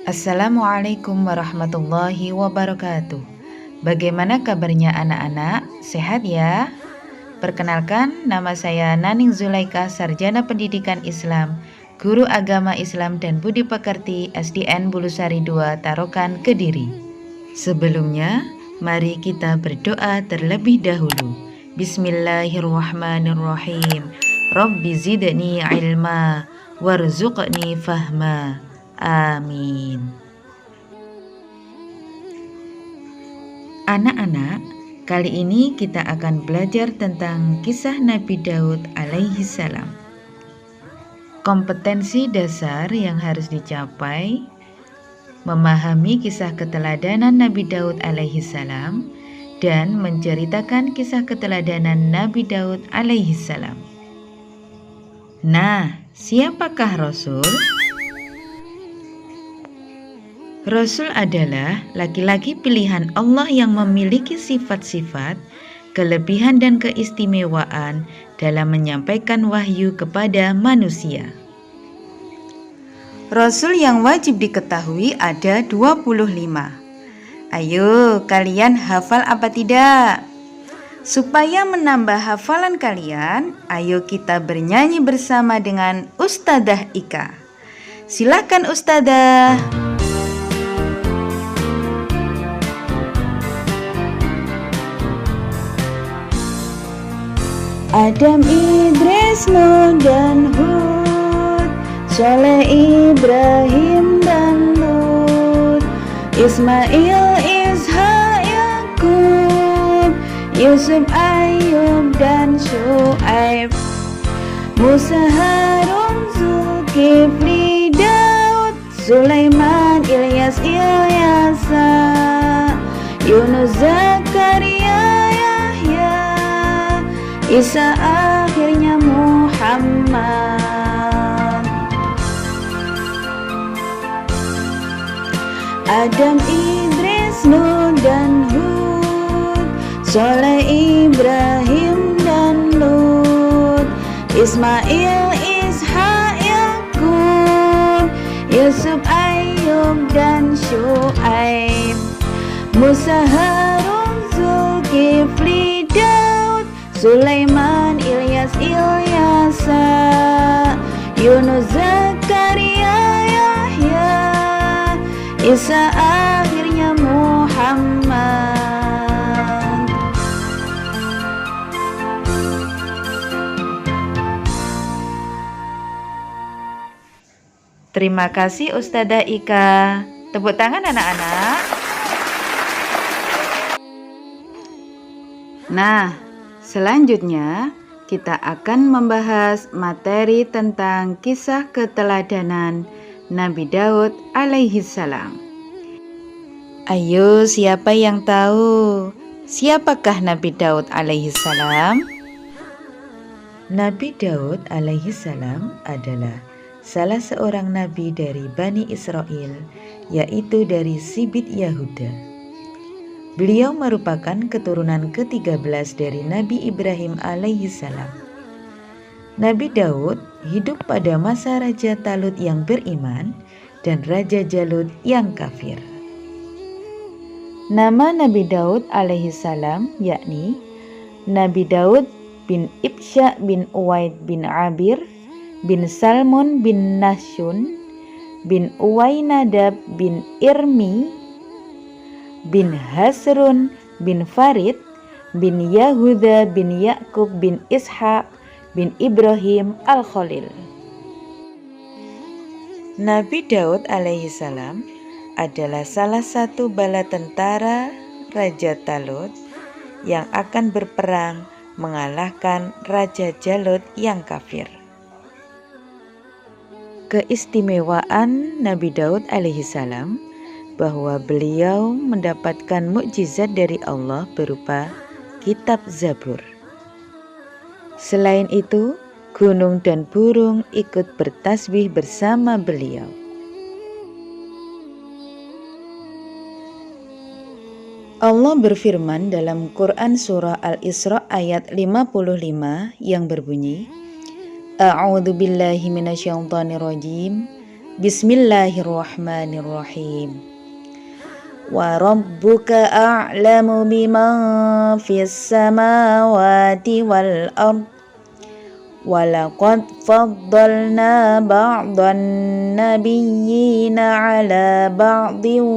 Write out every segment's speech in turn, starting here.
Assalamualaikum warahmatullahi wabarakatuh. Bagaimana kabarnya anak-anak? Sehat ya? Perkenalkan, nama saya Naning Zulaika, Sarjana Pendidikan Islam, Guru Agama Islam dan Budi Pekerti SDN Bulusari 2, Tarokan, Kediri. Sebelumnya, mari kita berdoa terlebih dahulu. Bismillahirrahmanirrahim. Rabbi zidni ilma warzuqni fahma. Amin. Anak-anak, kali ini kita akan belajar tentang kisah Nabi Daud alaihi salam. Kompetensi dasar yang harus dicapai: memahami kisah keteladanan Nabi Daud alaihi salam dan menceritakan kisah keteladanan Nabi Daud alaihi salam. Nah, siapakah Rasul? Rasul adalah laki-laki pilihan Allah yang memiliki sifat-sifat, kelebihan dan keistimewaan dalam menyampaikan wahyu kepada manusia. Rasul yang wajib diketahui ada 25. Ayo, kalian hafal apa tidak? Supaya menambah hafalan kalian, ayo kita bernyanyi bersama dengan Ustadzah Ika. Silakan Ustadzah. Adam, Idris, Nuh dan Hud, Saleh, Ibrahim dan Lut, Ismail, Ishak, Yakub, Yusuf, Ayub dan Syuaib, Musa, Harun, Zulkifli, Daud, Sulaiman, Ilyas, Ilyasa, Yunus, Zakaria, Isa, akhirnya Muhammad. Adam, Idris, Nuh dan Hud, Saleh, Ibrahim dan Lut, Ismail, Ishak, Yakub, Yusuf, Ayub dan Syuaib, Musa, Harun, Zulkifli, Sulaiman, Ilyas, Ilyasa, Yunus, Zakaria, Yahya, Isa, akhirnya Muhammad. Terima kasih Ustadzah Ika. Tepuk tangan anak-anak. Nah, selanjutnya, kita akan membahas materi tentang kisah keteladanan Nabi Daud alaihi salam. Ayo, siapa yang tahu? Siapakah Nabi Daud alaihi salam? Nabi Daud alaihi salam adalah salah seorang nabi dari Bani Israel, yaitu dari Sibit Yahuda. Beliau merupakan keturunan ke-13 dari Nabi Ibrahim alaihi salam. Nabi Daud hidup pada masa Raja Talut yang beriman dan Raja Jalut yang kafir. Nama Nabi Daud alaihi salam yakni Nabi Daud bin Ibsha bin Uwaid bin Abir bin Salmon bin Nashun bin Uwainadab bin Irmi bin Hasrun bin Farid bin Yahuda bin Yakub bin Ishak bin Ibrahim al-Khalil. Nabi Daud alaihi salam adalah salah satu bala tentara Raja Talut yang akan berperang mengalahkan Raja Jalut yang kafir. Keistimewaan Nabi Daud alaihi salam bahwa beliau mendapatkan mukjizat dari Allah berupa kitab Zabur. Selain itu, gunung dan burung ikut bertasbih bersama beliau. Allah berfirman dalam Quran Surah Al-Isra ayat 55 yang berbunyi, A'udzu billahi minasyaitonir rajim. Bismillahirrahmanirrahim. Wa rabbuka a'lamu biman fis samawati wal ard. Walaqad faddalna ba'dan nabiyyina ala ba'din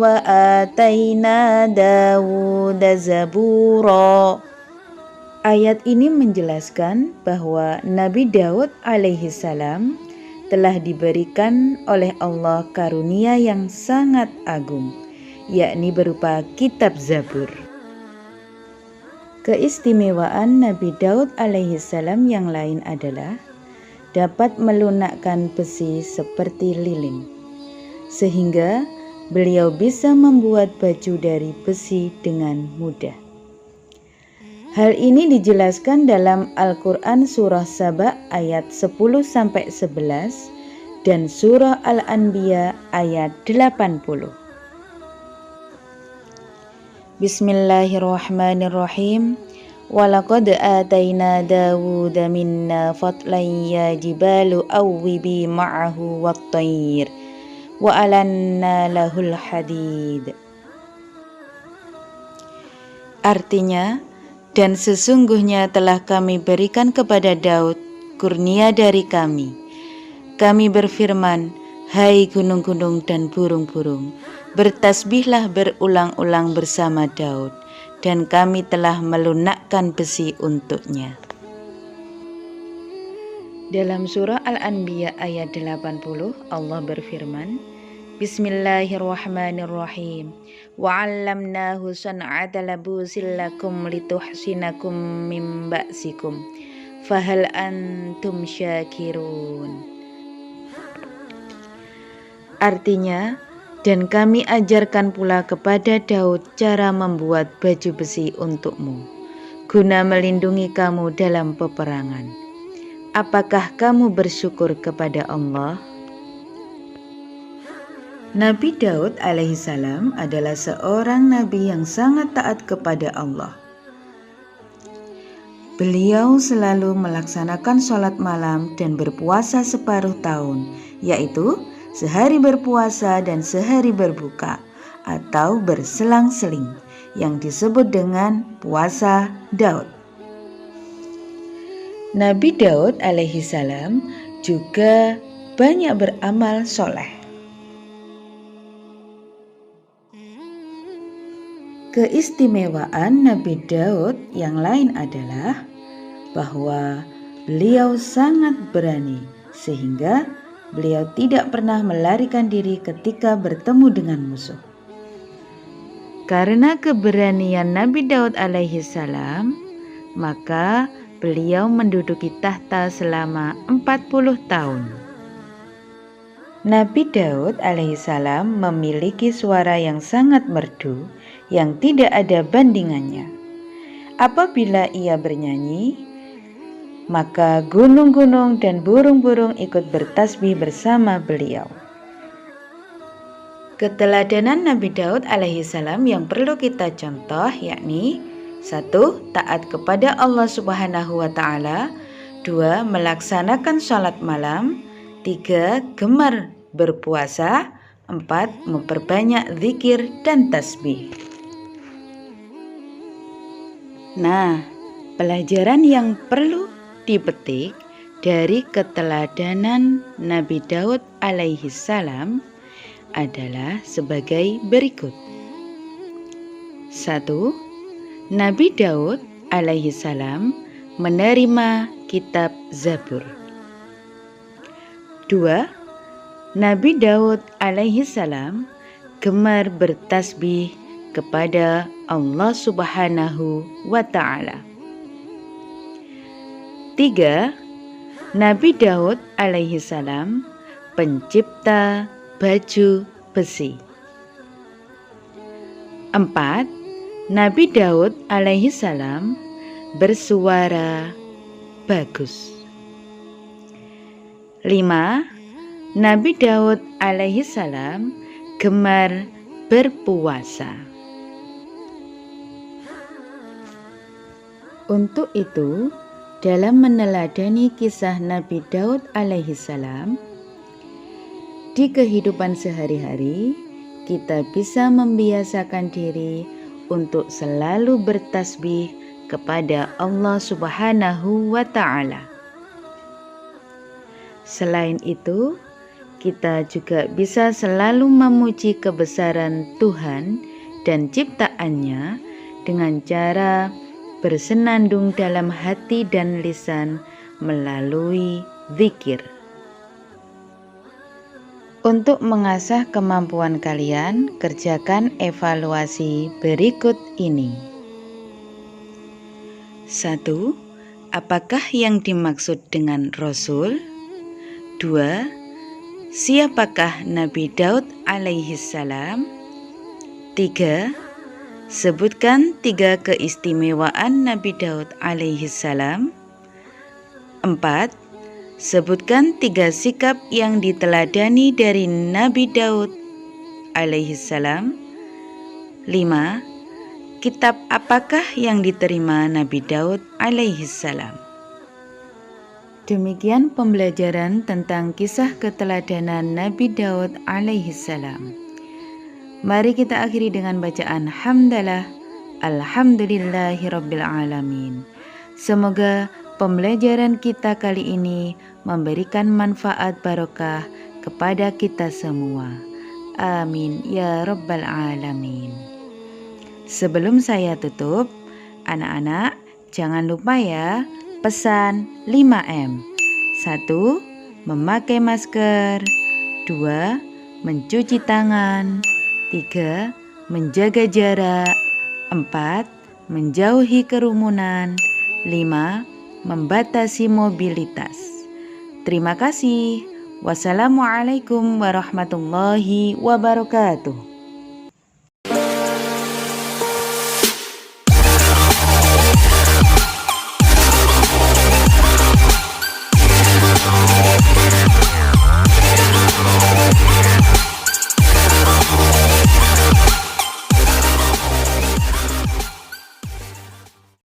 wa atayna Dawuda zabura. Ayat ini menjelaskan bahwa Nabi Daud alaihissalam telah diberikan oleh Allah karunia yang sangat agung, yakni berupa kitab Zabur. Keistimewaan Nabi Daud alaihissalam yang lain adalah dapat melunakkan besi seperti lilin, sehingga beliau bisa membuat baju dari besi dengan mudah. Hal ini dijelaskan dalam Al-Quran surah Saba ayat 10-11 dan surah Al-Anbiya ayat 80. Bismillahirrahmanirrahim. Walaqad atayna Dawuda minna fadlan ya jibalu awwibi ma'ahu wat-tayr wa alanna lahul hadid. Artinya, dan sesungguhnya telah kami berikan kepada Daud kurnia dari kami. Kami berfirman, hai gunung-gunung dan burung-burung, bertasbihlah berulang-ulang bersama Daud, dan kami telah melunakkan besi untuknya. Dalam surah Al-Anbiya ayat 80, Allah berfirman, Bismillahirrahmanirrahim. Wa 'allamnahu san'ata labusin lakum lituhsinakum min ba'sikum. Fahal antum syakirun. Artinya, dan kami ajarkan pula kepada Daud cara membuat baju besi untukmu, guna melindungi kamu dalam peperangan. Apakah kamu bersyukur kepada Allah? Nabi Daud alaihissalam adalah seorang nabi yang sangat taat kepada Allah. Beliau selalu melaksanakan sholat malam dan berpuasa separuh tahun, yaitu sehari berpuasa dan sehari berbuka, atau berselang-seling, yang disebut dengan puasa Daud. Nabi Daud alaihissalam juga banyak beramal soleh. Keistimewaan Nabi Daud yang lain adalah bahwa beliau sangat berani, sehingga beliau tidak pernah melarikan diri ketika bertemu dengan musuh. Karena keberanian Nabi Daud alaihissalam, maka beliau menduduki tahta selama 40 tahun. Nabi Daud alaihissalam memiliki suara yang sangat merdu, yang tidak ada bandingannya. Apabila ia bernyanyi, maka gunung-gunung dan burung-burung ikut bertasbih bersama beliau. Keteladanan Nabi Daud alaihissalam yang perlu kita contoh yakni 1. Taat kepada Allah subhanahu wa ta'ala. 2. Melaksanakan sholat malam. 3. Gemar berpuasa. 4. Memperbanyak zikir dan tasbih. Nah, pelajaran yang perlu dipetik dari keteladanan Nabi Daud alaihissalam adalah sebagai berikut. 1. Nabi Daud alaihissalam menerima kitab Zabur. 2. Nabi Daud alaihissalam gemar bertasbih kepada Allah subhanahu wa ta'ala. 3. Nabi Daud alaihissalam pencipta baju besi. 4. Nabi Daud alaihissalam bersuara bagus. 5. Nabi Daud alaihissalam gemar berpuasa. Untuk itu, dalam meneladani kisah Nabi Daud alaihissalam, Di kehidupan sehari-hari, kita bisa membiasakan diri untuk selalu bertasbih kepada Allah Subhanahu wa Ta'ala. Selain itu, kita juga bisa selalu memuji kebesaran Tuhan dan ciptaannya dengan cara bersenandung dalam hati dan lisan melalui zikir. Untuk mengasah kemampuan kalian, kerjakan evaluasi berikut ini. 1. Apakah yang dimaksud dengan Rasul? 2. Siapakah Nabi Daud alaihi salam? 3. Sebutkan 3 keistimewaan Nabi Daud alaihi salam. 4. Sebutkan 3 sikap yang diteladani dari Nabi Daud alaihi salam. 5. Kitab apakah yang diterima Nabi Daud alaihi salam? Demikian pembelajaran tentang kisah keteladanan Nabi Daud alaihi salam. Mari kita akhiri dengan bacaan hamdalah. Alhamdulillahirabbil alamin. Semoga pembelajaran kita kali ini memberikan manfaat barokah kepada kita semua. Amin ya rabbal alamin. Sebelum saya tutup, anak-anak jangan lupa ya pesan 5M. 1. Memakai masker. 2. Mencuci tangan. 3. Menjaga jarak. 4. Menjauhi kerumunan. 5. Membatasi mobilitas. Terima kasih. Wassalamualaikum warahmatullahi wabarakatuh.